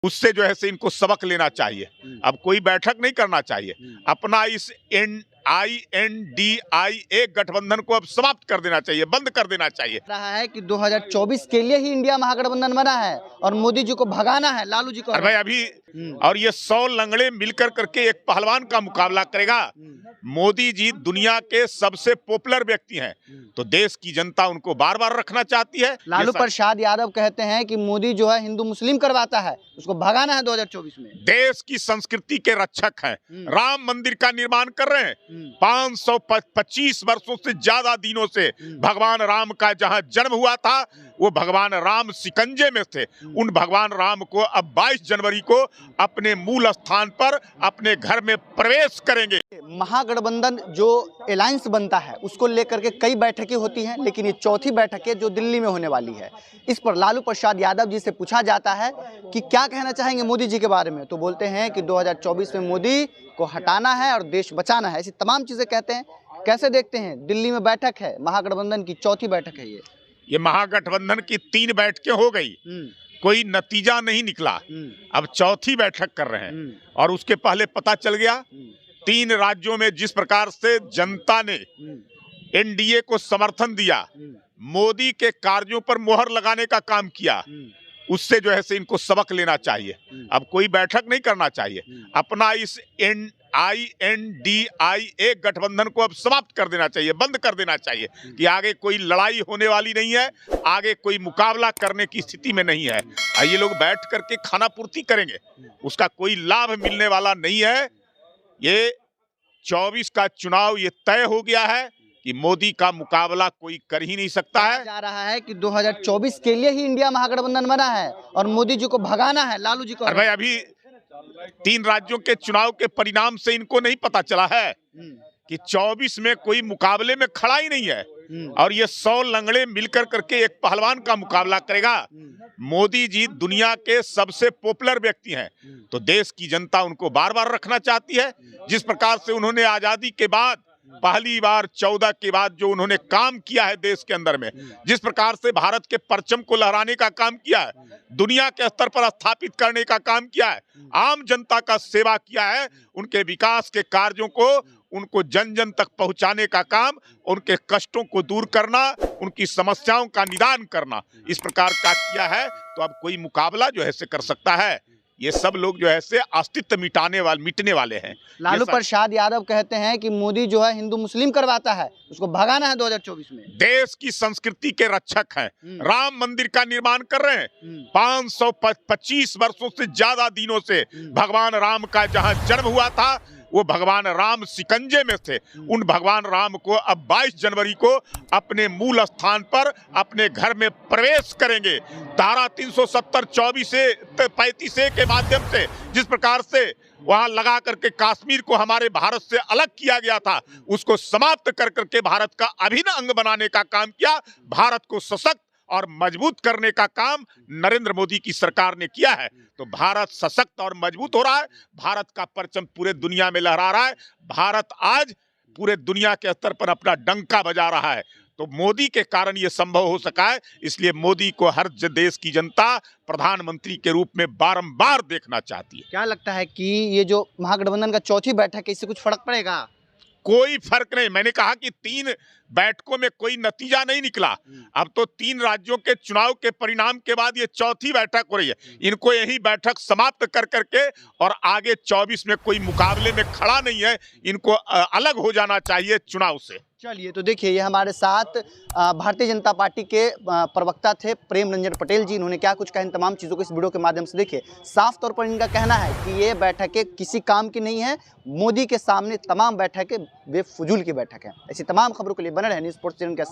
उससे जो है से इनको सबक लेना चाहिए। अब कोई बैठक नहीं करना चाहिए, अपना इस INDIA गठबंधन को अब समाप्त कर देना चाहिए, बंद कर देना चाहिए। रहा है कि 2024 के लिए ही इंडिया महागठबंधन बना है और मोदी जी को भगाना है, लालू जी को। अरे भाई अभी और ये 100 लंगड़े मिलकर करके एक पहलवान का मुकाबला करेगा। मोदी जी दुनिया के सबसे पॉपुलर व्यक्ति हैं, तो देश की जनता उनको बार बार रखना चाहती है। लालू प्रसाद यादव कहते हैं कि मोदी जो है हिंदू मुस्लिम करवाता है, उसको भगाना है 2024 में। देश की संस्कृति के रक्षक हैं, राम मंदिर का निर्माण कर रहे हैं। 525 वर्षों से ज्यादा दिनों से भगवान राम का जहां जन्म हुआ था, वो भगवान राम सिकंजे में थे। उन भगवान राम को अब 22 जनवरी को अपने मूल स्थान पर अपने घर में प्रवेश करेंगे। महागठबंधन जो अलायंस बनता है उसको लेकर के कई बैठकें होती हैं, लेकिन ये चौथी बैठक है जो दिल्ली में होने वाली है। इस पर लालू प्रसाद यादव जी से पूछा जाता है कि क्या कहना चाहेंगे मोदी जी के बारे में, तो बोलते हैं कि 2024 में मोदी को हटाना है और देश बचाना है, ऐसी तमाम चीजें कहते हैं। कैसे देखते हैं? दिल्ली में बैठक है, महागठबंधन की चौथी बैठक है ये महागठबंधन की 3 बैठकें हो गई, कोई नतीजा नहीं निकला। अब चौथी बैठक कर रहे हैं और उसके पहले पता चल गया 3 राज्यों में जिस प्रकार से जनता ने एनडीए को समर्थन दिया, मोदी के कार्यों पर मोहर लगाने का काम किया, उससे जो है से इनको सबक लेना चाहिए। अब कोई बैठक नहीं करना चाहिए, अपना इस INDIA गठबंधन को अब समाप्त कर देना चाहिए, बंद कर देना चाहिए कि आगे कोई लड़ाई होने वाली नहीं है, आगे कोई मुकाबला करने की स्थिति में नहीं है। ये लोग बैठ करके खाना पूर्ति करेंगे, उसका कोई लाभ मिलने वाला नहीं है। ये 24 का चुनाव ये तय हो गया है कि मोदी का मुकाबला कोई कर ही नहीं सकता है। जा रहा है कि 2024 के लिए ही इंडिया महागठबंधन बना है और मोदी जी को भगाना है, लालू जी को। अरे भाई अभी 3 राज्यों के चुनाव के परिणाम से इनको नहीं पता चला है कि 24 में कोई मुकाबले में खड़ा ही नहीं है और ये 100 लंगड़े मिलकर करके एक पहलवान का मुकाबला करेगा। मोदी जी दुनिया के सबसे पॉपुलर व्यक्ति हैं, तो देश की जनता उनको बार बार रखना चाहती है। जिस प्रकार से उन्होंने आजादी के बाद पहली बार 14 के बाद जो उन्होंने काम किया है देश के अंदर में, जिस प्रकार से भारत के परचम को लहराने का काम किया है, दुनिया के स्तर पर स्थापित करने का काम किया है, आम जनता का सेवा किया है, उनके विकास के कार्यों को उनको जन जन तक पहुंचाने का काम, उनके कष्टों को दूर करना, उनकी समस्याओं का निदान करना, इस प्रकार का किया है। तो अब कोई मुकाबला जो है से कर सकता है? ये सब लोग जो है से अस्तित्व मिटने वाले हैं। लालू प्रसाद यादव कहते हैं कि मोदी जो है हिंदू मुस्लिम करवाता है, उसको भगाना है 2024 में। देश की संस्कृति के रक्षक हैं, राम मंदिर का निर्माण कर रहे हैं। 525 वर्षों से ज्यादा दिनों से भगवान राम का जहां जन्म हुआ था, वो भगवान राम सिकंजे में थे। उन भगवान राम को अब 22 जनवरी को अपने मूल स्थान पर अपने घर में प्रवेश करेंगे। धारा 370 35A के माध्यम से जिस प्रकार से वहां लगा करके कश्मीर को हमारे भारत से अलग किया गया था, उसको समाप्त कर करके भारत का अभिन्न अंग बनाने का काम किया। भारत को सशक्त और मजबूत करने का काम नरेंद्र मोदी की सरकार ने किया है। तो भारत सशक्त और मजबूत हो रहा है, भारत का परचम पूरे दुनिया में लहरा रहा है, भारत आज पूरे दुनिया के स्तर पर अपना डंका बजा रहा है। तो मोदी के कारण ये संभव हो सका है, इसलिए मोदी को हर देश की जनता प्रधानमंत्री के रूप में बारंबार देखना चाहती है। क्या लगता है कि ये जो महागठबंधन का चौथी बैठक है, इससे कुछ फर्क पड़ेगा? कोई फर्क नहीं। मैंने कहा कि 3 बैठकों में कोई नतीजा नहीं निकला। अब तो 3 राज्यों के चुनाव के परिणाम के बाद ये चौथी बैठक हो रही है। इनको यही बैठक समाप्त कर करके और आगे 24 में कोई मुकाबले में खड़ा नहीं है, इनको अलग हो जाना चाहिए चुनाव से। चलिए, तो देखिए ये हमारे साथ भारतीय जनता पार्टी के प्रवक्ता थे प्रेम रंजन पटेल जी। इन्होंने क्या कुछ कहा इन तमाम चीज़ों को इस वीडियो के माध्यम से देखिए। साफ तौर पर इनका कहना है कि ये बैठकें किसी काम की नहीं है, मोदी के सामने तमाम बैठकें बेफजूल की बैठक है। ऐसी तमाम खबरों के लिए बने रहे न्यूज़ स्पोर्ट्स चैनल के साथ।